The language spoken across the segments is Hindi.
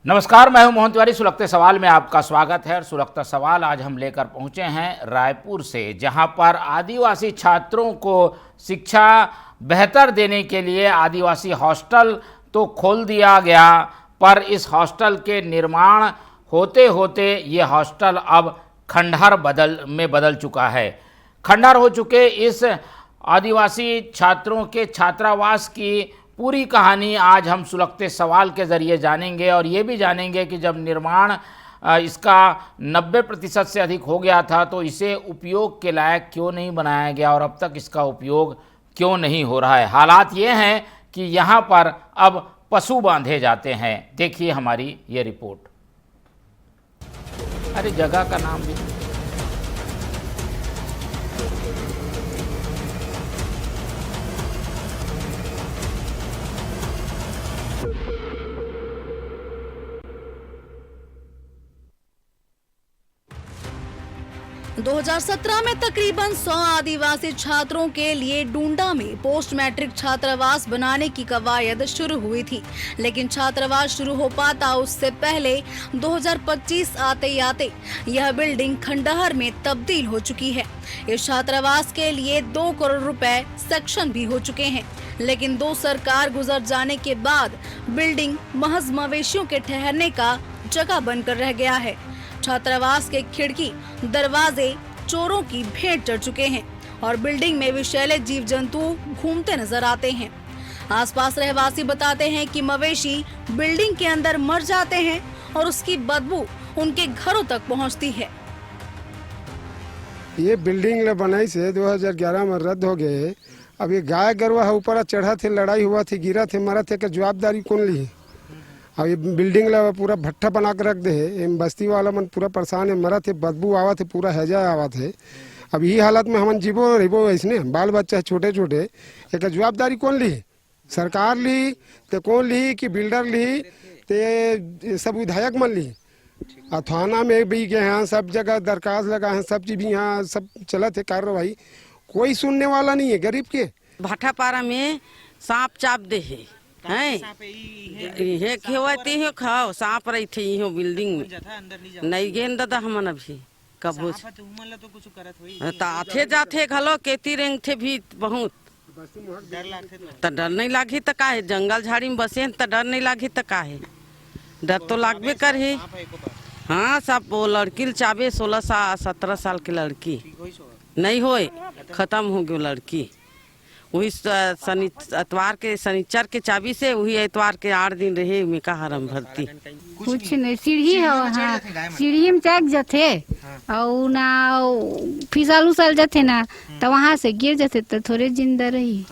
नमस्कार, मैं हूं मोहन तिवारी। सुलगते सवाल में आपका स्वागत है। और सुलगता सवाल आज हम लेकर पहुंचे हैं रायपुर से, जहां पर आदिवासी छात्रों को शिक्षा बेहतर देने के लिए आदिवासी हॉस्टल तो खोल दिया गया, पर इस हॉस्टल के निर्माण होते होते ये हॉस्टल अब खंडहर में बदल चुका है। खंडहर हो चुके इस आदिवासी छात्रों के छात्रावास की पूरी कहानी आज हम सुलगते सवाल के ज़रिए जानेंगे, और ये भी जानेंगे कि जब निर्माण इसका 90% से अधिक हो गया था तो इसे उपयोग के लायक क्यों नहीं बनाया गया और अब तक इसका उपयोग क्यों नहीं हो रहा है। हालात ये हैं कि यहाँ पर अब पशु बांधे जाते हैं। देखिए हमारी ये रिपोर्ट। अरे जगह का नाम भी 2017 में तकरीबन 100 आदिवासी छात्रों के लिए डूंडा में पोस्ट मैट्रिक छात्रावास बनाने की कवायद शुरू हुई थी, लेकिन छात्रावास शुरू हो पाता उससे पहले 2025 आते आते यह बिल्डिंग खंडहर में तब्दील हो चुकी है। इस छात्रावास के लिए 2 करोड़ रुपए सेक्शन भी हो चुके हैं, लेकिन 2 सरकार गुजर जाने के बाद बिल्डिंग महज मवेशियों के ठहरने का जगह बनकर रह गया है। छात्रावास के खिड़की दरवाजे चोरों की भेंट चढ़ चुके हैं और बिल्डिंग में विषैले जीव जंतु घूमते नजर आते हैं। आसपास रहवासी बताते हैं कि मवेशी बिल्डिंग के अंदर मर जाते हैं और उसकी बदबू उनके घरों तक पहुंचती है। ये बिल्डिंग बनाई से 2011 में रद्द हो गए। अब ये गाय गरुआ ऊपर चढ़ा थे, लड़ाई हुआ थी, गिरा थे, मरा थे, जवाबदारी कौन ली? अब ये बिल्डिंग ला पूरा भट्ठा बना के रख दे है। बस्ती वाला मन पूरा परेशान है, मरा थे, बदबू आवा थे, पूरा हैजा आवा थे। अब यही हालत में हम जीवो रहो ऐसने, बाल बच्चा है छोटे छोटे। एक जवाबदारी कौन ली? सरकार ली तो कौन ली कि बिल्डर ली तो सब विधायक मन ली। और थाना में भी गए हैं, सब जगह दरखास्त लगा है, सब चीज भी यहाँ सब चलत है कार्रवाई, कोई सुनने वाला नहीं है गरीब के। भाटापारा में सांप चाप दे है ये खेवते हो खाओ सांप रही थे यो बिल्डिंग में नहीं गेंद दादा हमन अभी कबो आथे जाथे घलो केती रेंग थे भी बहुत तो डर नहीं लागी तो का है, जंगल झाड़ी में बसे तो डर नहीं लागी तो का है, डर तो लागबे कर है। हाँ सब वो लड़की चाबे 16-17 साल की लड़की नहीं होए, खत्म हो गई लड़की। वही एतवार के शनिचर के चाबी से वही एतवार के 8 दिन रहे में का हरम भरती कुछ नहीं। सीढ़ी है, हाँ सीढ़ी में चढ़ जाते और ना फिसल उसल जाते ना तो वहाँ से गिर जाते तो थोड़े जिंदा रही।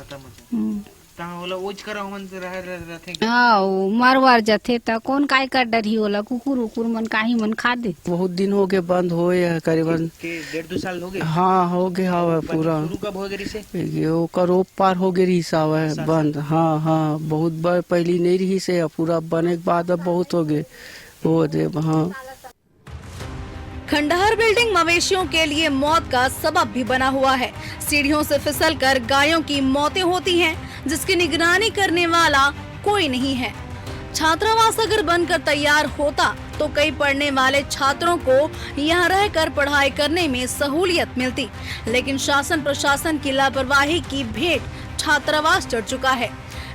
हाँ मरवार जाते तो कौन काय का डर ही होला, कुकुर उकुर मन काही मन खा दे। बहुत दिन हो गए बंद होए करीबन 1.5-2 साल हो गए। हाँ हो गए हवा पूरा कब हो गई से यो करोब पार हो गई रही साव है बंद। हाँ हाँ बहुत बार पहली नहीं रही से पूरा बने के बाद अब बहुत हो गए वो दे। हाँ खंडहर बिल्डिंग मवेशियों के लिए मौत का सबब भी बना हुआ है। सीढ़ियों से फिसलकर गायों की मौतें होती हैं, जिसकी निगरानी करने वाला कोई नहीं है। छात्रावास अगर बनकर तैयार होता तो कई पढ़ने वाले छात्रों को यहाँ रहकर पढ़ाई करने में सहूलियत मिलती, लेकिन शासन प्रशासन की लापरवाही की भेंट छात्रावास चढ़ चुका है।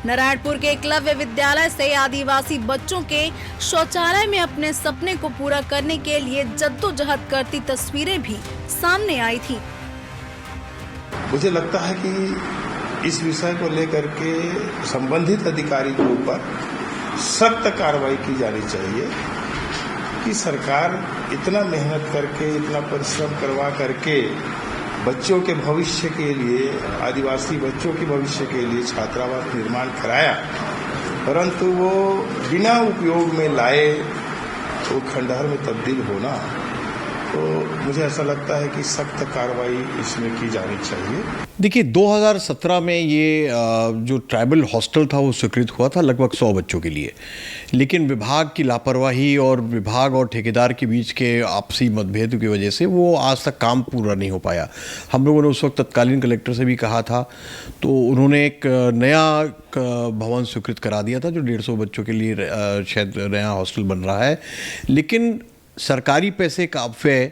नारायणपुर के एकलव्य विद्यालय से आदिवासी बच्चों के शौचालय में अपने सपने को पूरा करने के लिए जद्दोजहद करती तस्वीरें भी सामने आई थी। मुझे लगता है कि इस विषय को लेकर के संबंधित अधिकारी के ऊपर सख्त कार्रवाई की जानी चाहिए कि सरकार इतना मेहनत करके, इतना परिश्रम करवा करके बच्चों के भविष्य के लिए, आदिवासी बच्चों के भविष्य के लिए छात्रावास निर्माण कराया, परंतु वो बिना उपयोग में लाए वो खंडहर में तब्दील होना तो मुझे ऐसा लगता है कि सख्त कार्रवाई इसमें की जानी चाहिए। देखिए 2017 में ये जो ट्राइबल हॉस्टल था वो स्वीकृत हुआ था लगभग 100 बच्चों के लिए, लेकिन विभाग की लापरवाही और विभाग और ठेकेदार के बीच के आपसी मतभेद की वजह से वो आज तक काम पूरा नहीं हो पाया। हम लोगों ने उस वक्त तत्कालीन कलेक्टर से भी कहा था, तो उन्होंने एक नया भवन स्वीकृत करा दिया था जो 150 बच्चों के लिए शायद नया हॉस्टल बन रहा है, लेकिन सरकारी पैसे का अपव्यय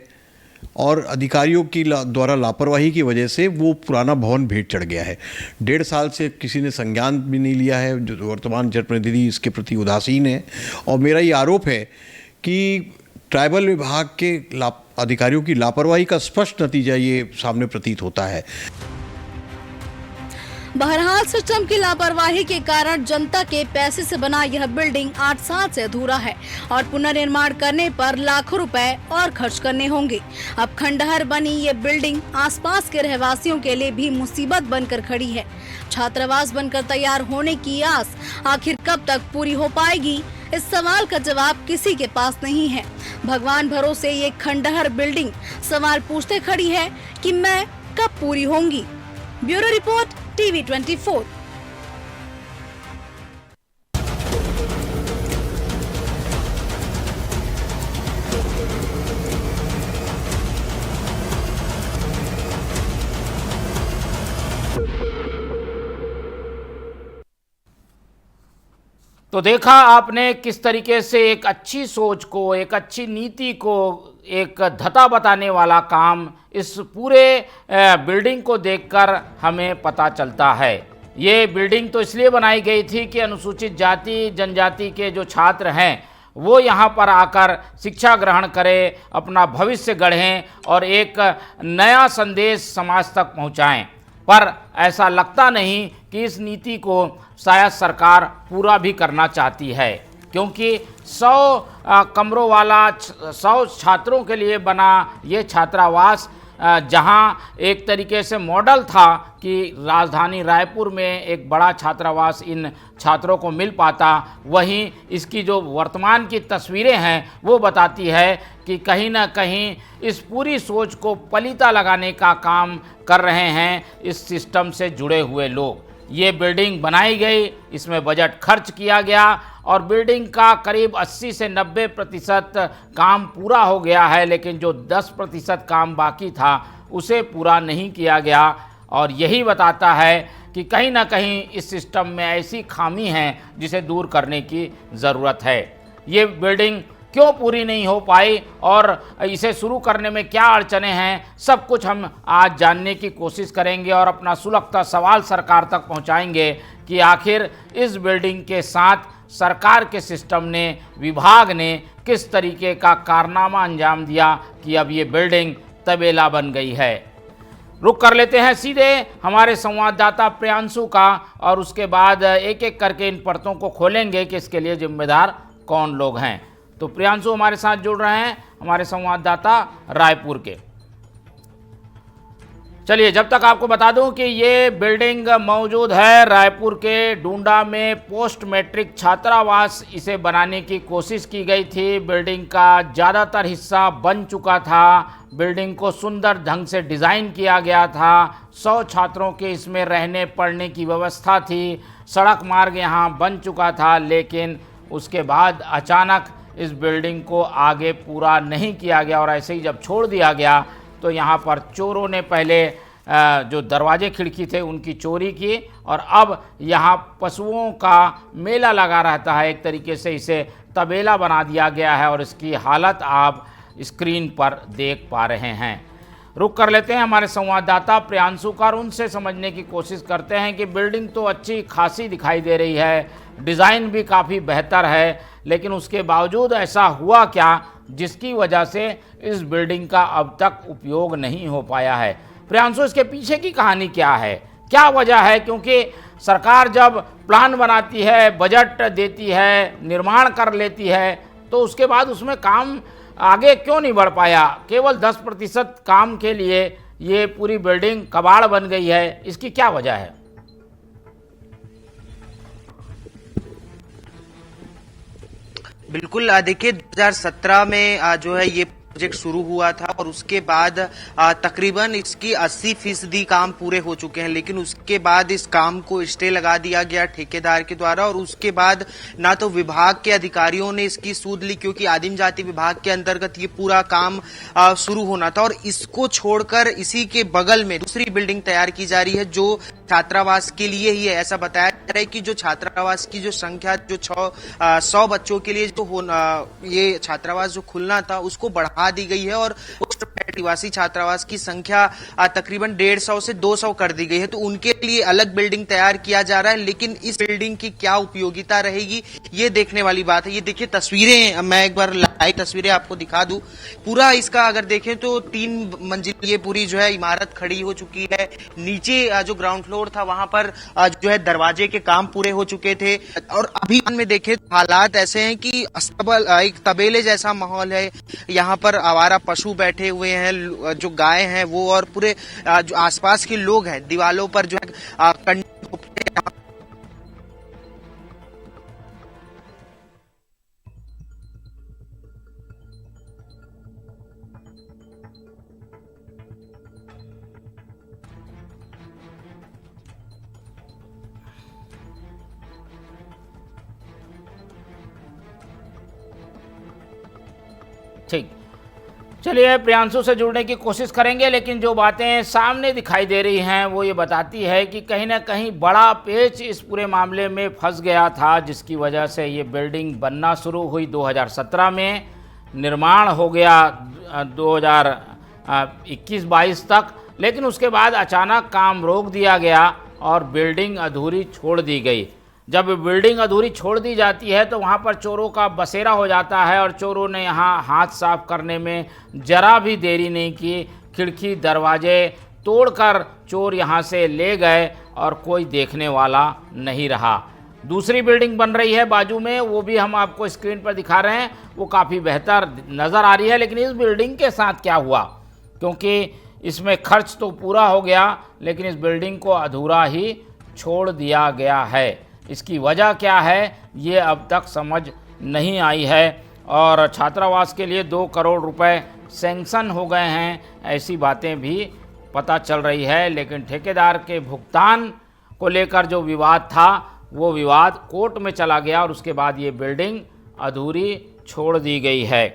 और अधिकारियों की द्वारा लापरवाही की वजह से वो पुराना भवन भेंट चढ़ गया है। 1.5 साल से किसी ने संज्ञान भी नहीं लिया है, जो वर्तमान जनप्रतिनिधि इसके प्रति उदासीन है। और मेरा ये आरोप है कि ट्राइबल विभाग के अधिकारियों की लापरवाही का स्पष्ट नतीजा ये सामने प्रतीत होता है। बहरहाल सिस्टम की लापरवाही के कारण जनता के पैसे से बना यह बिल्डिंग 8 साल से अधूरा है और पुनर्निर्माण करने पर लाखों रुपए और खर्च करने होंगे। अब खंडहर बनी ये बिल्डिंग आसपास के रहवासियों के लिए भी मुसीबत बनकर खड़ी है। छात्रावास बनकर तैयार होने की आस आखिर कब तक पूरी हो पाएगी, इस सवाल का जवाब किसी के पास नहीं है। भगवान भरोसे ये खंडहर बिल्डिंग सवाल पूछते खड़ी है कि मैं कब पूरी होंगी। Bureau report TV24। तो देखा आपने किस तरीके से एक अच्छी सोच को, एक अच्छी नीति को, एक धता बताने वाला काम इस पूरे बिल्डिंग को देखकर हमें पता चलता है। ये बिल्डिंग तो इसलिए बनाई गई थी कि अनुसूचित जाति जनजाति के जो छात्र हैं वो यहाँ पर आकर शिक्षा ग्रहण करें, अपना भविष्य गढ़ें और एक नया संदेश समाज तक पहुँचाएं। पर ऐसा लगता नहीं कि इस नीति को शायद सरकार पूरा भी करना चाहती है, क्योंकि 100 कमरों वाला 100 छात्रों के लिए बना ये छात्रावास जहां एक तरीके से मॉडल था कि राजधानी रायपुर में एक बड़ा छात्रावास इन छात्रों को मिल पाता, वहीं इसकी जो वर्तमान की तस्वीरें हैं वो बताती है कि कहीं ना कहीं इस पूरी सोच को पलीता लगाने का काम कर रहे हैं इस सिस्टम से जुड़े हुए लोग। ये बिल्डिंग बनाई गई, इसमें बजट खर्च किया गया और बिल्डिंग का करीब 80 से 90% काम पूरा हो गया है, लेकिन जो 10% काम बाकी था उसे पूरा नहीं किया गया। और यही बताता है कि कहीं ना कहीं इस सिस्टम में ऐसी खामी है जिसे दूर करने की ज़रूरत है। ये बिल्डिंग क्यों पूरी नहीं हो पाई और इसे शुरू करने में क्या अड़चने हैं, सब कुछ हम आज जानने की कोशिश करेंगे और अपना सुलगता सवाल सरकार तक पहुंचाएंगे कि आखिर इस बिल्डिंग के साथ सरकार के सिस्टम ने, विभाग ने किस तरीके का कारनामा अंजाम दिया कि अब ये बिल्डिंग तबेला बन गई है। रुक कर लेते हैं सीधे हमारे संवाददाता प्रियांशु का और उसके बाद एक एक करके इन परतों को खोलेंगे कि इसके लिए जिम्मेदार कौन लोग हैं। तो प्रियांशु हमारे साथ जुड़ रहे हैं, हमारे संवाददाता रायपुर के। चलिए, जब तक आपको बता दूं कि ये बिल्डिंग मौजूद है रायपुर के डूंडा में, पोस्ट मैट्रिक छात्रावास इसे बनाने की कोशिश की गई थी। बिल्डिंग का ज़्यादातर हिस्सा बन चुका था, बिल्डिंग को सुंदर ढंग से डिज़ाइन किया गया था, 100 छात्रों के इसमें रहने पढ़ने की व्यवस्था थी, सड़क मार्ग यहाँ बन चुका था, लेकिन उसके बाद अचानक इस बिल्डिंग को आगे पूरा नहीं किया गया और ऐसे ही जब छोड़ दिया गया तो यहाँ पर चोरों ने पहले जो दरवाजे खिड़की थे उनकी चोरी की और अब यहाँ पशुओं का मेला लगा रहता है। एक तरीके से इसे तबेला बना दिया गया है और इसकी हालत आप स्क्रीन पर देख पा रहे हैं। रुक कर लेते हैं हमारे संवाददाता प्रियांशु का और उनसे समझने की कोशिश करते हैं कि बिल्डिंग तो अच्छी खासी दिखाई दे रही है, डिज़ाइन भी काफ़ी बेहतर है, लेकिन उसके बावजूद ऐसा हुआ क्या जिसकी वजह से इस बिल्डिंग का अब तक उपयोग नहीं हो पाया है। प्रियांशु, इसके पीछे की कहानी क्या है, क्या वजह है? क्योंकि सरकार जब प्लान बनाती है, बजट देती है, निर्माण कर लेती है, तो उसके बाद उसमें काम आगे क्यों नहीं बढ़ पाया? केवल 10% काम के लिए ये पूरी बिल्डिंग कबाड़ बन गई है, इसकी क्या वजह है? बिल्कुल, देखिए 2017 में जो है ये प्रोजेक्ट शुरू हुआ था और उसके बाद तकरीबन इसकी 80% काम पूरे हो चुके हैं, लेकिन उसके बाद इस काम को स्टे लगा दिया गया ठेकेदार के द्वारा। और उसके बाद ना तो विभाग के अधिकारियों ने इसकी सूद ली, क्योंकि आदिम जाति विभाग के अंतर्गत ये पूरा काम शुरू होना था, और इसको छोड़कर इसी के बगल में दूसरी बिल्डिंग तैयार की जा रही है जो छात्रावास के लिए ही है। ऐसा बताया जा रहा है कि जो छात्रावास की जो संख्या जो 100 बच्चों के लिए जो ये छात्रावास जो खुलना था उसको बढ़ा दी गई है, और आदिवासी छात्रावास की संख्या तकरीबन 150 से 200 कर दी गई है। तो उनके लिए अलग बिल्डिंग तैयार किया जा रहा है, लेकिन इस बिल्डिंग की क्या उपयोगिता रहेगी ये देखने वाली बात है। ये देखिए तस्वीरें, मैं एक बार लाइव तस्वीरें आपको दिखा दूं। पूरा इसका अगर देखें तो 3 मंजिल ये पूरी जो है इमारत खड़ी हो चुकी है। नीचे जो ग्राउंड फ्लोर था वहां पर जो है दरवाजे के काम पूरे हो चुके थे, और अभी में देखें हालात ऐसे हैं कि एक तबेले जैसा माहौल है। यहाँ पर आवारा पशु बैठे हुए हैं, जो गाय हैं वो, और पूरे जो आसपास के लोग हैं दीवालों पर जो है ठीक, चलिए प्रियांशु से जुड़ने की कोशिश करेंगे, लेकिन जो बातें सामने दिखाई दे रही हैं वो ये बताती है कि कहीं ना कहीं बड़ा पेच इस पूरे मामले में फंस गया था, जिसकी वजह से ये बिल्डिंग बनना शुरू हुई 2017 में, निर्माण हो गया 2021-22 तक, लेकिन उसके बाद अचानक काम रोक दिया गया और बिल्डिंग अधूरी छोड़ दी गई। जब बिल्डिंग अधूरी छोड़ दी जाती है तो वहाँ पर चोरों का बसेरा हो जाता है, और चोरों ने यहाँ हाथ साफ करने में जरा भी देरी नहीं की। खिड़की दरवाजे तोड़कर चोर यहाँ से ले गए और कोई देखने वाला नहीं रहा। दूसरी बिल्डिंग बन रही है बाजू में, वो भी हम आपको स्क्रीन पर दिखा रहे हैं, वो काफ़ी बेहतर नज़र आ रही है। लेकिन इस बिल्डिंग के साथ क्या हुआ, क्योंकि इसमें खर्च तो पूरा हो गया लेकिन इस बिल्डिंग को अधूरा ही छोड़ दिया गया है। इसकी वजह क्या है ये अब तक समझ नहीं आई है, और छात्रावास के लिए 2 करोड़ रुपए सैंक्शन हो गए हैं, ऐसी बातें भी पता चल रही है। लेकिन ठेकेदार के भुगतान को लेकर जो विवाद था वो विवाद कोर्ट में चला गया, और उसके बाद ये बिल्डिंग अधूरी छोड़ दी गई है।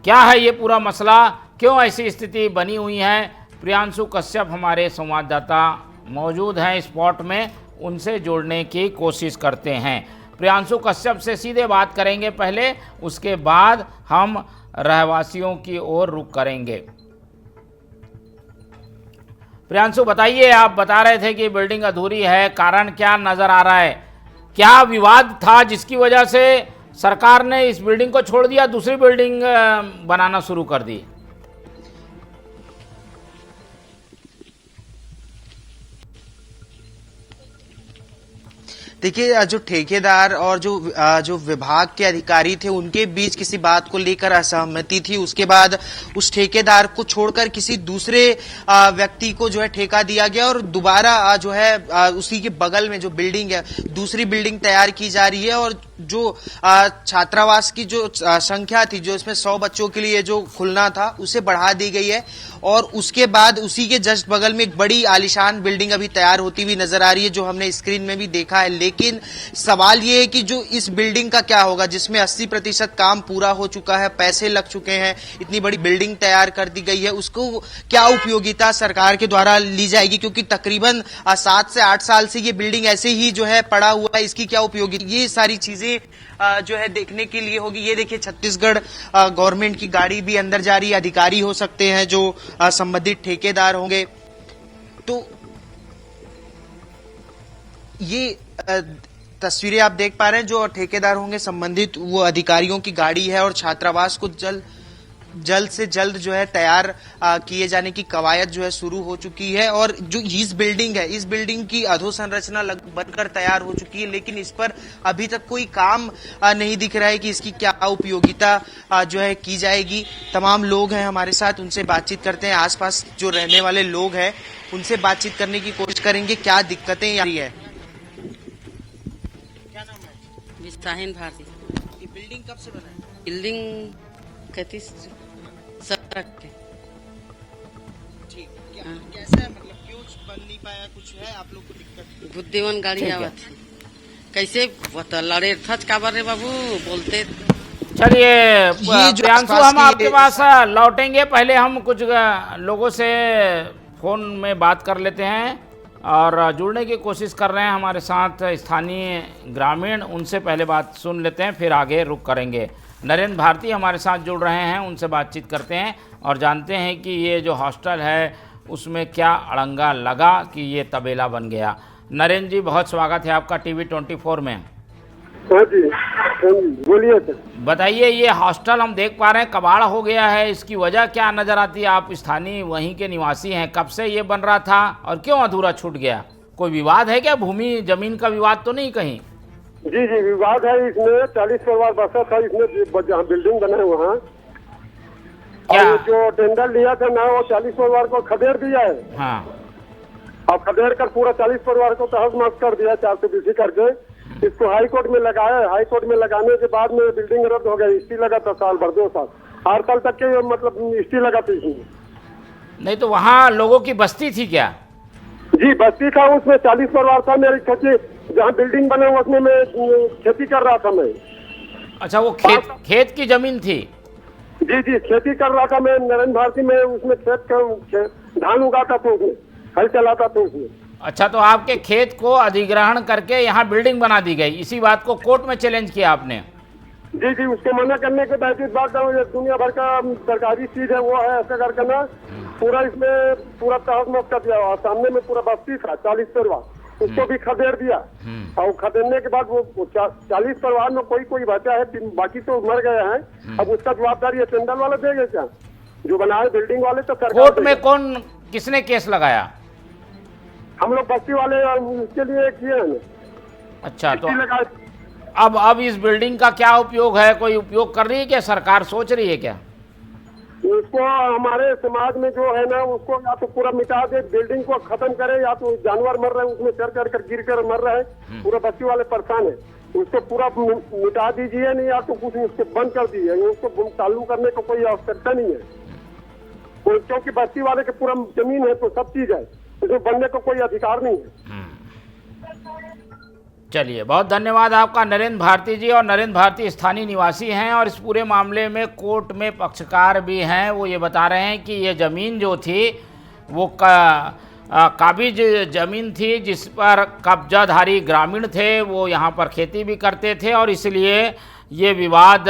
क्या है ये पूरा मसला, क्यों ऐसी स्थिति बनी हुई है? प्रियांशु कश्यप हमारे संवाददाता मौजूद हैं स्पॉट में, उनसे जोड़ने की कोशिश करते हैं। प्रियांशु कश्यप से सीधे बात करेंगे पहले, उसके बाद हम रहवासियों की ओर रुख करेंगे। प्रियांशु बताइए, आप बता रहे थे कि बिल्डिंग अधूरी है, कारण क्या नजर आ रहा है? क्या विवाद था जिसकी वजह से सरकार ने इस बिल्डिंग को छोड़ दिया, दूसरी बिल्डिंग बनाना शुरू कर दी? देखिए, जो ठेकेदार और जो विभाग के अधिकारी थे उनके बीच किसी बात को लेकर असहमति थी। उसके बाद उस ठेकेदार को छोड़कर किसी दूसरे व्यक्ति को जो है ठेका दिया गया, और दोबारा जो है उसी के बगल में जो बिल्डिंग है दूसरी बिल्डिंग तैयार की जा रही है। और जो छात्रावास की जो संख्या थी, जो इसमें 100 बच्चों के लिए जो खुलना था, उसे बढ़ा दी गई है। और उसके बाद उसी के जस्ट बगल में एक बड़ी आलीशान बिल्डिंग अभी तैयार होती हुई नजर आ रही है, जो हमने स्क्रीन में भी देखा है। लेकिन सवाल ये है कि जो इस बिल्डिंग का क्या होगा, जिसमें 80% काम पूरा हो चुका है, पैसे लग चुके हैं, इतनी बड़ी बिल्डिंग तैयार कर दी गई है, उसको क्या उपयोगिता सरकार के द्वारा ली जाएगी? क्योंकि तकरीबन 7 से 8 साल से ये बिल्डिंग ऐसे ही जो है पड़ा हुआ है, इसकी क्या उपयोगिता, ये सारी चीजें जो है देखने के लिए होगी। ये देखिए, छत्तीसगढ़ गवर्नमेंट की गाड़ी भी अंदर जा रही है, अधिकारी हो सकते हैं जो संबंधित ठेकेदार होंगे। तो ये तस्वीरें आप देख पा रहे हैं, जो ठेकेदार होंगे संबंधित वो अधिकारियों की गाड़ी है, और छात्रावास को जल्द से जल्द जो है तैयार किए जाने की कवायद जो है शुरू हो चुकी है। और जो इस बिल्डिंग है, इस बिल्डिंग की अधोसंरचना बनकर तैयार हो चुकी है, लेकिन इस पर अभी तक कोई काम नहीं दिख रहा है कि इसकी क्या उपयोगिता जो है की जाएगी। तमाम लोग हैं हमारे साथ, उनसे बातचीत करते हैं। आसपास जो रहने वाले लोग हैं उनसे बातचीत करने की कोशिश करेंगे, क्या दिक्कतें आ रही है। क्या नाम है? विस्ताहीन भारती। ये बिल्डिंग कब से बना है? बिल्डिंग 31 सब तक के। ठीक, कैसा है मतलब क्यों बन नहीं पाया, कुछ है आप लोग को दिक्कत? बुद्धिमान गाड़ी ठीक है। आवत है। कैसे बता लड़े थच काबर रे बाबू बोलते। चलिए ये जो प्रियांशु, आसपास हम की आपके ये- पास लौटेंगे। पहले हम कुछ लोगों से फ़ोन में बात कर लेते हैं और जुड़ने की कोशिश कर रहे हैं हमारे साथ स्थानीय ग्रामीण। उनसे पहले बात सुन लेते हैं, फिर आगे रुख करेंगे। नरेंद्र भारती हमारे साथ जुड़ रहे हैं, उनसे बातचीत करते हैं और जानते हैं कि ये जो हॉस्टल है उसमें क्या अड़ंगा लगा कि ये तबेला बन गया। नरेंद्र जी, बहुत स्वागत है आपका टीवी 24 में। हाँ जी, बोलिए सर। बताइए, ये हॉस्टल हम देख पा रहे हैं कबाड़ हो गया है, इसकी वजह क्या नज़र आती है? आप स्थानीय वहीं के निवासी हैं, कब से ये बन रहा था और क्यों अधूरा छूट गया? कोई विवाद है क्या? भूमि जमीन का विवाद तो नहीं कहीं? जी जी, विवाद है इसमें। 40 परिवार बसा था इसमें, जहाँ बिल्डिंग बना है वहाँ। क्या? और जो टेंडर लिया था ना, वो 40 परिवार को खदेड़ दिया है। हाँ, और खदेड़ कर पूरा 40 परिवार को तहस नहस कर दिया 420 करके। इसको हाई कोर्ट में लगाया है। हाई कोर्ट में लगाने के बाद में बिल्डिंग रद्द हो गई। स्टे लगा था साल भर, 2 साल, 8 साल तक के मतलब स्टे लगा था इसमें। नहीं तो वहाँ लोगों की बस्ती थी क्या? जी, बस्ती था, उसमें 40 परिवार था। मेरी खेती जहाँ बिल्डिंग बने उसमें मैं खेती कर रहा था मैं। अच्छा, वो खेत की जमीन थी? जी जी, खेती कर रहा था मैं नरेंद्र भारती में। उसमें धान उगाता था, उसमें हल चलाता था उसमें। अच्छा, तो आपके खेत को अधिग्रहण करके यहाँ बिल्डिंग बना दी गई, इसी बात को कोर्ट में चैलेंज किया आपने? जी जी, उसको मना करने के बाद दुनिया भर का सरकारी चीज है वो है, ऐसा करके ना पूरा इसमें पूरा तहस नहस कर दिया। सामने में पूरा बस्ती था 40 परिवार, उसको भी खदेड़ दिया। और खदेड़ने के बाद वो 40 परिवार में कोई बचा है, बाकी तो मर गए हैं। अब उसका जवाबदारी टेंडर वाले देंगे क्या? जो बनाए बिल्डिंग वाले तो सरकार कोर्ट में देगी। किसने केस लगाया? हम लोग बस्ती वाले उसके लिए किए हैं। अच्छा, तो स्टे लगाए। अब इस बिल्डिंग का क्या उपयोग है? कोई उपयोग कर रही है क्या सरकार? सोच रही है क्या? उसको हमारे समाज में जो है ना, उसको या तो पूरा मिटा दे, बिल्डिंग को खत्म करे, या तो जानवर मर रहे हैं उसमें चढ़ कर गिर कर मर रहे हैं, पूरा बस्ती वाले परेशान है। उसको पूरा मिटा दीजिए, नहीं या तो कुछ उसको बंद कर दीजिए। उसको चालू करने को कोई आवश्यकता नहीं है, क्योंकि बस्ती वाले के पूरा जमीन है तो सब चीज है, उसमें बनने को कोई अधिकार नहीं है। चलिए, बहुत धन्यवाद आपका नरेंद्र भारती जी। और नरेंद्र भारती स्थानीय निवासी हैं और इस पूरे मामले में कोर्ट में पक्षकार भी हैं। वो ये बता रहे हैं कि ये ज़मीन जो थी वो काबिज ज़मीन थी, जिस पर कब्जाधारी ग्रामीण थे, वो यहाँ पर खेती भी करते थे और इसलिए ये विवाद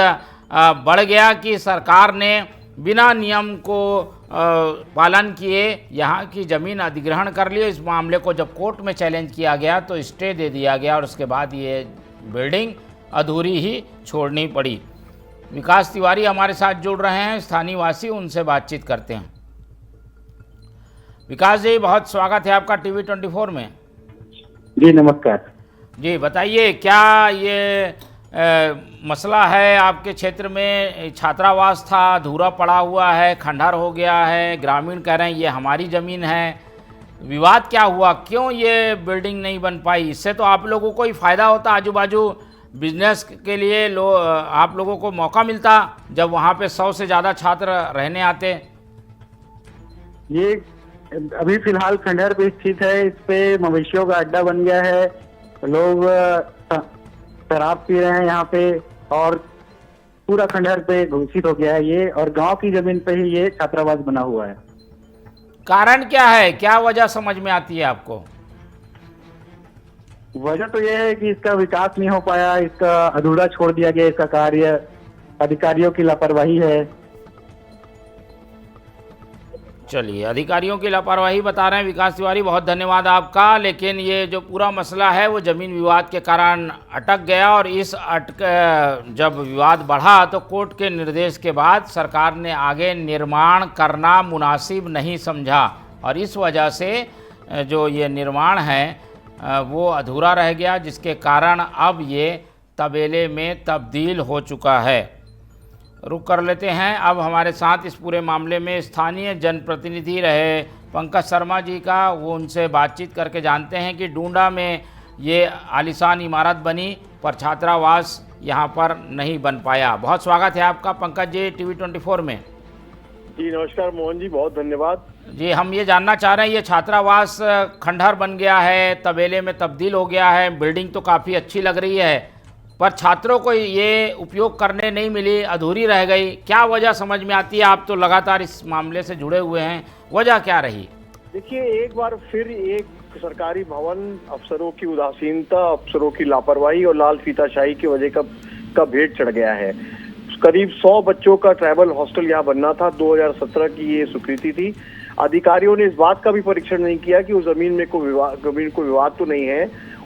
बढ़ गया कि सरकार ने बिना नियम को पालन किए यहाँ की ज़मीन अधिग्रहण कर लिए। इस मामले को जब कोर्ट में चैलेंज किया गया तो स्टे दे दिया गया और उसके बाद ये बिल्डिंग अधूरी ही छोड़नी पड़ी। विकास तिवारी हमारे साथ जुड़ रहे हैं, स्थानीय वासी, उनसे बातचीत करते हैं। विकास जी, बहुत स्वागत है आपका टीवी 24 में। जी नमस्कार जी, बताइए क्या ये मसला है आपके क्षेत्र में? छात्रावास था, अधूरा पड़ा हुआ है, खंडहर हो गया है, ग्रामीण कह रहे हैं ये हमारी ज़मीन है। विवाद क्या हुआ, क्यों ये बिल्डिंग नहीं बन पाई? इससे तो आप लोगों को ही फ़ायदा होता, आजू बाजू बिजनेस के लिए आप लोगों को मौका मिलता जब वहाँ पे 100 से ज़्यादा छात्र रहने आते। ये अभी फिलहाल खंडहर पे स्थित है, इस पे मवेशियों का अड्डा बन गया है। लोग शराब पी रहे हैं यहाँ पे और पूरा खंडहर पे घोषित हो गया है ये, और गांव की जमीन पे ही ये छात्रावास बना हुआ है। कारण क्या है, क्या वजह समझ में आती है आपको? वजह तो ये है कि इसका विकास नहीं हो पाया, इसका अधूरा छोड़ दिया गया इसका कार्य, अधिकारियों की लापरवाही है। चलिए, अधिकारियों की लापरवाही बता रहे हैं विकास तिवारी, बहुत धन्यवाद आपका। लेकिन ये जो पूरा मसला है वो ज़मीन विवाद के कारण अटक गया और जब विवाद बढ़ा तो कोर्ट के निर्देश के बाद सरकार ने आगे निर्माण करना मुनासिब नहीं समझा और इस वजह से जो ये निर्माण है वो अधूरा रह गया, जिसके कारण अब ये तबेले में तब्दील हो चुका है। रुक कर लेते हैं अब हमारे साथ इस पूरे मामले में स्थानीय जनप्रतिनिधि रहे पंकज शर्मा जी का, वो उनसे बातचीत करके जानते हैं कि डूंडा में ये आलीशान इमारत बनी पर छात्रावास यहाँ पर नहीं बन पाया। बहुत स्वागत है आपका पंकज जी टीवी 24 में। जी नमस्कार मोहन जी, बहुत धन्यवाद। जी, हम ये जानना चाह रहे हैं, ये छात्रावास खंडहर बन गया है, तबेले में तब्दील हो गया है, बिल्डिंग तो काफ़ी अच्छी लग रही है, पर छात्रों को ये उपयोग करने नहीं मिली, अधूरी रह गई। क्या वजह समझ में आती है? आप तो लगातार इस मामले से जुड़े हुए हैं, वजह क्या रही? देखिए, एक बार फिर एक सरकारी भवन अफसरों की उदासीनता, अफसरों की लापरवाही और लाल फीताशाही की वजह का भेंट चढ़ गया है। करीब 100 बच्चों का ट्राइबल हॉस्टल यहाँ बनना था, 2017 की ये स्वीकृति थी। अधिकारियों ने इस बात का भी परीक्षण नहीं किया कि उस जमीन को विवाद तो नहीं है।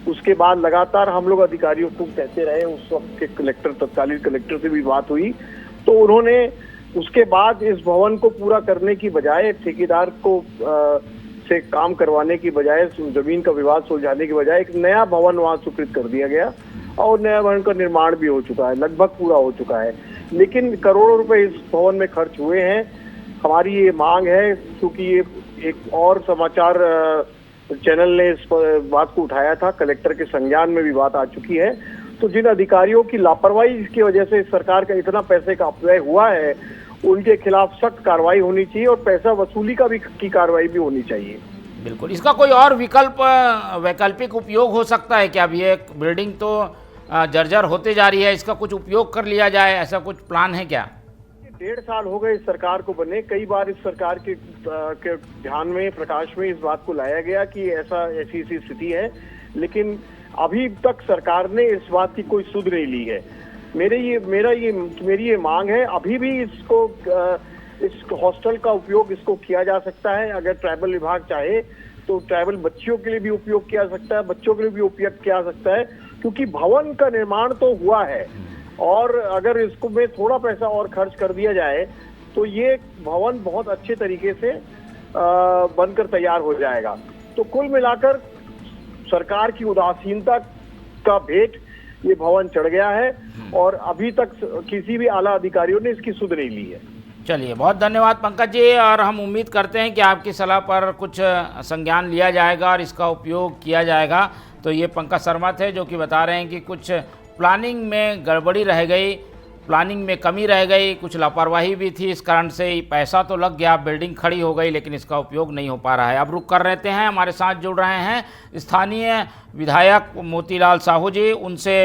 उसके बाद लगातार हम लोग अधिकारियों को कहते रहे, उस वक्त के कलेक्टर, तत्कालीन कलेक्टर से भी बात हुई, तो उन्होंने उसके बाद इस भवन को पूरा करने की बजाय, ठेकेदार को से काम करवाने की बजाय, जमीन का विवाद सुलझाने की बजाय एक नया भवन वहां स्वीकृत कर दिया गया और नया भवन का निर्माण भी हो चुका है, लगभग पूरा हो चुका है। लेकिन करोड़ों रुपए इस भवन में खर्च हुए हैं। हमारी ये मांग है, क्योंकि ये एक और समाचार चैनल ने इस बात को उठाया था, कलेक्टर के संज्ञान में भी बात आ चुकी है, तो जिन अधिकारियों की लापरवाही की वजह से सरकार का इतना पैसे का अपव्यय हुआ है, उनके खिलाफ सख्त कार्रवाई होनी चाहिए और पैसा वसूली का भी की कार्रवाई भी होनी चाहिए। बिल्कुल। इसका कोई और वैकल्पिक उपयोग हो सकता है क्या? अभी एक बिल्डिंग तो जर्जर होते जा रही है, इसका कुछ उपयोग कर लिया जाए, ऐसा कुछ प्लान है क्या? 1.5 साल हो गए इस सरकार को बने, कई बार इस सरकार के ध्यान में, प्रकाश में इस बात को लाया गया कि ऐसी स्थिति है, लेकिन अभी तक सरकार ने इस बात की कोई सुध नहीं ली है। मेरी ये मांग है, अभी भी इस हॉस्टल का उपयोग इसको किया जा सकता है। अगर ट्राइबल विभाग चाहे तो ट्राइबल बच्चियों के लिए भी उपयोग किया जा सकता है, बच्चों के लिए भी उपयोग किया जा सकता है, क्योंकि भवन का निर्माण तो हुआ है और अगर इसको में थोड़ा पैसा और खर्च कर दिया जाए तो ये भवन बहुत अच्छे तरीके से बनकर तैयार हो जाएगा। तो कुल मिलाकर सरकार की उदासीनता का भेंट ये भवन चढ़ गया है और अभी तक किसी भी आला अधिकारियों ने इसकी सुध नहीं ली है। चलिए, बहुत धन्यवाद पंकज जी, और हम उम्मीद करते हैं कि आपकी सलाह पर कुछ संज्ञान लिया जाएगा और इसका उपयोग किया जाएगा। तो ये पंकज शर्मा थे जो कि बता रहे हैं कि कुछ प्लानिंग में गड़बड़ी रह गई, प्लानिंग में कमी रह गई, कुछ लापरवाही भी थी, इस कारण से पैसा तो लग गया, बिल्डिंग खड़ी हो गई, लेकिन इसका उपयोग नहीं हो पा रहा है। अब रुक कर रहते हैं, हमारे साथ जुड़ रहे हैं स्थानीय विधायक मोतीलाल साहू जी, उनसे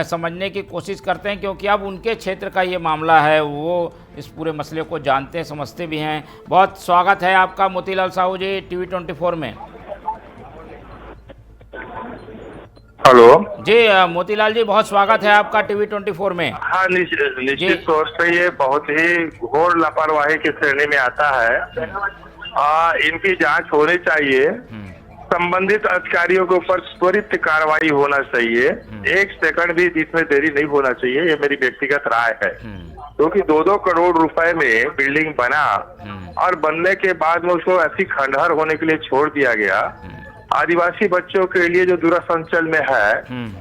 समझने की कोशिश करते हैं, क्योंकि अब उनके क्षेत्र का ये मामला है, वो इस पूरे मसले को जानते हैं, समझते भी हैं। बहुत स्वागत है आपका मोतीलाल साहू जी टीवी 24 में। हेलो जी मोतीलाल जी, बहुत स्वागत है आपका टीवी 24 में। हाँ, निश्चित तौर से ये बहुत ही घोर लापरवाही की श्रेणी में आता है। इनकी जांच होनी चाहिए, संबंधित अधिकारियों के ऊपर त्वरित कार्रवाई होना चाहिए, 1 सेकंड भी इसमें देरी नहीं होना चाहिए, ये मेरी व्यक्तिगत राय है। क्योंकि 2-2 करोड़ रुपए में बिल्डिंग बना और बनने के बाद में उसको ऐसी खंडहर होने के लिए छोड़ दिया गया। आदिवासी बच्चों के लिए जो दूरासंचल में है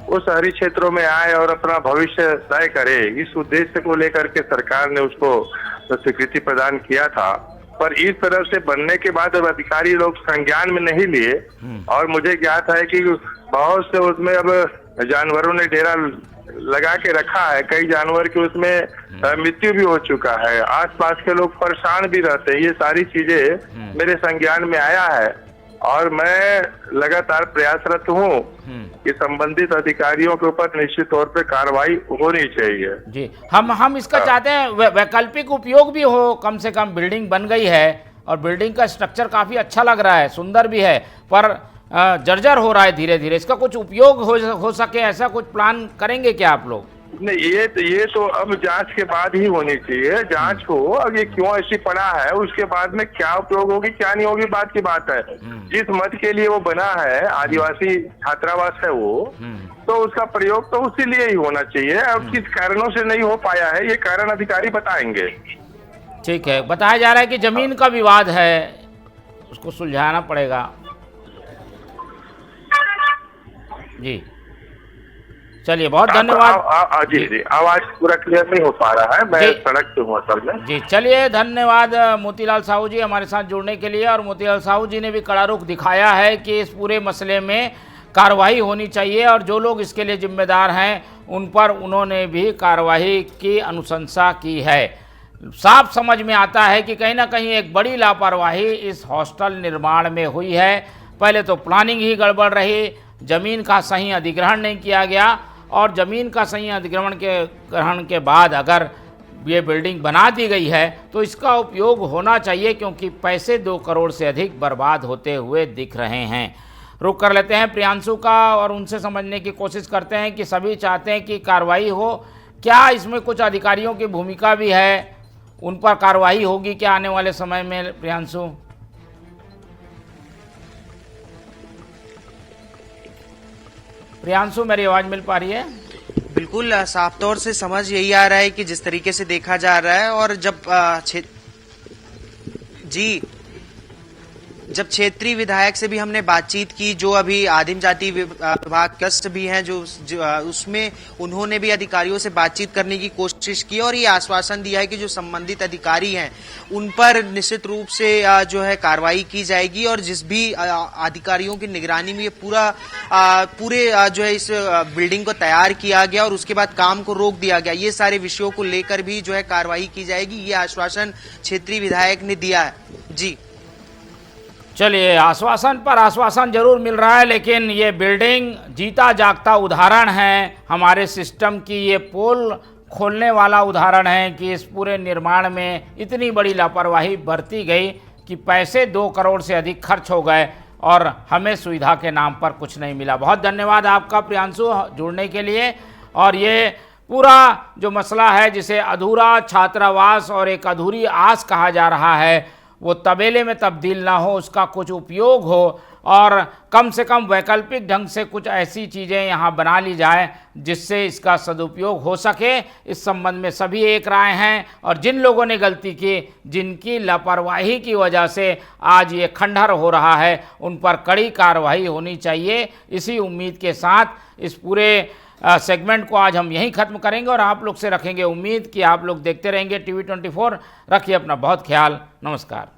वो शहरी क्षेत्रों में आए और अपना भविष्य तय करे, इस उद्देश्य को लेकर के सरकार ने उसको स्वीकृति प्रदान किया था। पर इस तरह से बनने के बाद अब अधिकारी लोग संज्ञान में नहीं लिए और मुझे ज्ञात है कि बहुत से उसमें अब जानवरों ने डेरा लगा के रखा है, कई जानवर की उसमें मृत्यु भी हो चुका है, आसपास के लोग परेशान भी रहते हैं। ये सारी चीजें मेरे संज्ञान में आया है और मैं लगातार प्रयासरत हूँ कि संबंधित अधिकारियों के ऊपर निश्चित तौर पे कार्रवाई होनी चाहिए। जी, हम इसका चाहते हैं वैकल्पिक उपयोग भी हो, कम से कम बिल्डिंग बन गई है और बिल्डिंग का स्ट्रक्चर काफ़ी अच्छा लग रहा है, सुंदर भी है, पर जर्जर हो रहा है धीरे धीरे, इसका कुछ उपयोग हो सके, ऐसा कुछ प्लान करेंगे क्या आप लोग? नहीं, ये तो अब जांच के बाद ही होनी चाहिए। जांच हो अब ये क्यों ऐसी पड़ा है, उसके बाद में क्या उपयोग होगी क्या नहीं होगी बात की बात है। जिस मत के लिए वो बना है, आदिवासी छात्रावास है वो, तो उसका प्रयोग तो उसी लिए ही होना चाहिए। अब किस कारणों से नहीं हो पाया है ये कारण अधिकारी बताएंगे। ठीक है, बताया जा रहा है कि जमीन का विवाद है, उसको सुलझाना पड़ेगा। जी चलिए, बहुत धन्यवाद। जी, आवाज पूरा क्लियर नहीं हो पा रहा है, मैं सड़क पे हूँ असल में। जी चलिए, धन्यवाद मोतीलाल साहू जी हमारे साथ जुड़ने के लिए। और मोतीलाल साहू जी ने भी कड़ा रुख दिखाया है कि इस पूरे मसले में कार्रवाई होनी चाहिए और जो लोग इसके लिए जिम्मेदार हैं उन पर उन्होंने भी कार्रवाई की अनुशंसा की है। साफ समझ में आता है कि कहीं ना कहीं एक बड़ी लापरवाही इस हॉस्टल निर्माण में हुई है। पहले तो प्लानिंग ही गड़बड़ रही, ज़मीन का सही अधिग्रहण नहीं किया गया, और ज़मीन का सही अधिग्रहण ग्रहण के बाद अगर ये बिल्डिंग बना दी गई है तो इसका उपयोग होना चाहिए, क्योंकि पैसे 2 करोड़ से अधिक बर्बाद होते हुए दिख रहे हैं। रुक कर लेते हैं प्रियांशु का और उनसे समझने की कोशिश करते हैं कि सभी चाहते हैं कि कार्रवाई हो, क्या इसमें कुछ अधिकारियों की भूमिका भी है, उन पर कार्रवाई होगी क्या आने वाले समय में? प्रियांशु, मेरी आवाज मिल पा रही है? बिल्कुल साफ तौर से समझ यही आ रहा है कि जिस तरीके से देखा जा रहा है, और जब क्षेत्रीय विधायक से भी हमने बातचीत की, जो अभी आदिम जाति विभाग कष्ट भी हैं जो उसमें उन्होंने भी अधिकारियों से बातचीत करने की कोशिश की और ये आश्वासन दिया है कि जो संबंधित अधिकारी हैं उन पर निश्चित रूप से जो है कार्रवाई की जाएगी, और जिस भी अधिकारियों की निगरानी में ये पूरे जो है इस बिल्डिंग को तैयार किया गया और उसके बाद काम को रोक दिया गया, ये सारे विषयों को लेकर भी जो है कार्रवाई की जाएगी, ये आश्वासन क्षेत्रीय विधायक ने दिया है। जी चलिए, आश्वासन पर आश्वासन जरूर मिल रहा है, लेकिन ये बिल्डिंग जीता जागता उदाहरण है हमारे सिस्टम की। ये पोल खोलने वाला उदाहरण है कि इस पूरे निर्माण में इतनी बड़ी लापरवाही बरती गई कि पैसे 2 करोड़ से अधिक खर्च हो गए और हमें सुविधा के नाम पर कुछ नहीं मिला। बहुत धन्यवाद आपका प्रियांशु जुड़ने के लिए। और ये पूरा जो मसला है जिसे अधूरा छात्रावास और एक अधूरी आस कहा जा रहा है, वो तबेले में तब्दील ना हो, उसका कुछ उपयोग हो, और कम से कम वैकल्पिक ढंग से कुछ ऐसी चीज़ें यहाँ बना ली जाए जिससे इसका सदुपयोग हो सके। इस संबंध में सभी एक राय हैं, और जिन लोगों ने गलती की, जिनकी लापरवाही की वजह से आज ये खंडहर हो रहा है, उन पर कड़ी कार्रवाई होनी चाहिए। इसी उम्मीद के साथ इस पूरे सेगमेंट को आज हम यहीं ख़त्म करेंगे और आप लोग से रखेंगे उम्मीद कि आप लोग देखते रहेंगे TV 24। रखिए अपना बहुत ख्याल। नमस्कार।